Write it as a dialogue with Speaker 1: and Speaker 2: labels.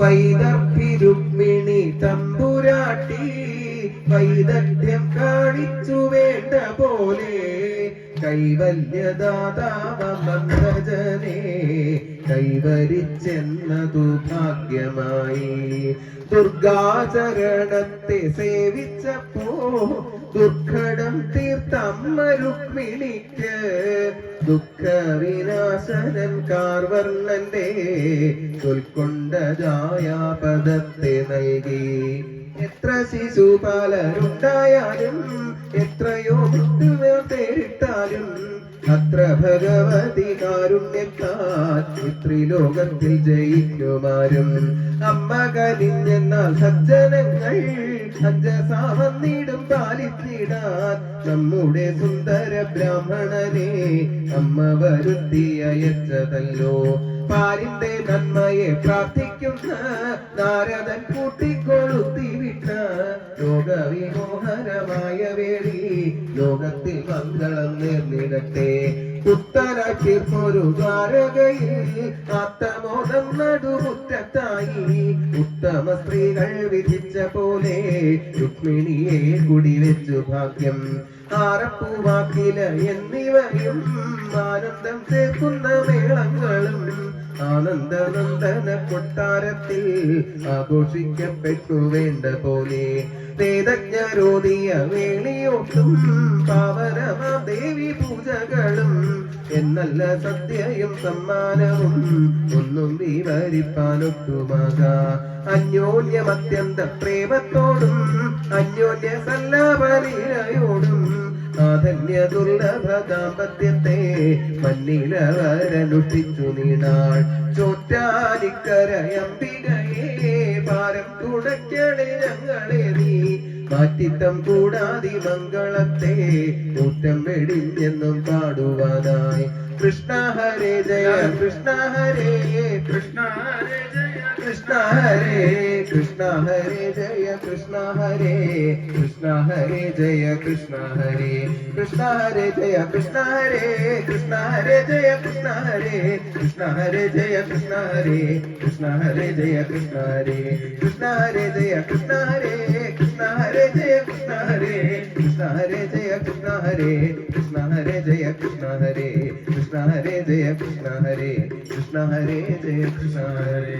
Speaker 1: വൈദർഭി രുക്മിണി തമ്പുരാട്ടി വൈദഗ്ധ്യം കാണിച്ചു വേണ്ട പോലെ കൈവല്യദാതാവ മന്ദജനെ കൈവരിച്ചെന്നതു ഭാഗ്യമായി. ദുർഗാചരണത്തെ സേവിച്ചപ്പോ ദുർഘടം തീർത്തമ്മ രുക്മിണിക്ക് ദുഃഖവിനാശനൻ കാർവർണ്ണന്റെ ഉൾക്കൊണ്ട ജായാപദത്തെ നൽകി. എത്ര ശിശുപാലരുണ്ടായാലും എത്രയോ മൃത്യുവേറിട്ടാലും അത്ര ഭഗവതി കാരുണ്യത്താൽ ത്രിലോകത്തിൽ ജയിക്കുമാരും. അമ്മ കനിഞ്ഞെന്നാൽ സജ്ജനങ്ങൾ അഞ്ചസാവന്നിടും പാലിച്ചിടാൻ നമ്മുടെ സുന്ദര ബ്രാഹ്മണനെ അമ്മ വരുത്തി അയച്ചതല്ലോ. പാലിന്റെ നന്മയെ പ്രാർത്ഥിക്കുന്ന നാരദൻ കൂട്ടിക്കൊളുത്തിവിട്ട ലോകവിമോഹനമായ വേളി ലോകത്തിൽ മംഗളം നേർന്നിടട്ടെ. ഉത്തരക്കിർപ്പൊരു ദ്വാരകയിൽ ആത്തമോദം നടുമുറ്റത്തായി ഉത്തമ സ്ത്രീകൾ വിധിച്ച പോലെ രുക്മിണിയെ കുടിവെച്ചു ഭാഗ്യം. ആറപ്പൂവാക്കില എന്നിവയും ആനന്ദം ചേർക്കുന്ന മേളങ്ങളും ആനന്ദനന്ദന കൊട്ടാരത്തിൽ ആഘോഷിക്കപ്പെട്ടു വേണ്ട പോലെ. വേദജ്ഞരോധിയ വേളിയോട്ടും പാവനമാ ദേവി പൂജകളും എന്നല്ല സദ്യയും സമ്മാനവും ഒന്നും വിവരിപ്പാനൊട്ടുമാകാ. അന്യോന്യമത്യന്ത പ്രേമത്തോടും അന്യോന്യ സല്ലാപലീലയോടും ആധന്യ ദുർലഭ ദാമ്പത്യത്തെ മന്നിലവരനുഷ്ഠിച്ചു നീടാൾ. ചോറ്റാനിക്കരയംബികയെ ഭാരം തുടയ്ക്കണേ ഞങ്ങളെ നീ മാറ്റിത്തം കൂടാതി മംഗളത്തെ ഊറ്റം വെടിഞ്ഞെന്നും പാടുവാനായി. കൃഷ്ണ ഹരേ ജയ കൃഷ്ണ ഹരേ കൃഷ്ണ ഹരേ ജയ കൃഷ്ണ ഹരേ കൃഷ്ണ ഹരേ ജയ കൃഷ്ണ ഹരേ കൃഷ്ണ ഹരേ ജയ കൃഷ്ണ ഹരേ കൃഷ്ണ ഹരേ ജയ കൃഷ്ണ ഹരേ കൃഷ്ണ ഹരേ ജയ കൃഷ്ണ ഹരേ കൃഷ്ണ ഹരേ ജയ കൃഷ്ണ ഹരേ കൃഷ്ണ ഹരേ ജയ കൃഷ്ണ ഹരേ കൃഷ്ണ ഹരേ ജയ കൃഷ്ണ ഹരേ കൃഷ്ണ ഹരേ ജയ കൃഷ്ണ ഹരേ കൃഷ്ണ ഹരേ ജയ കൃഷ്ണ ഹരേ കൃഷ്ണ ഹരേ ജയ കൃഷ്ണ ഹരേ കൃഷ്ണ ഹരേ ജയ കൃഷ്ണ ഹരേ കൃഷ്ണ ഹരേ ജയ കൃഷ്ണ ഹരേ.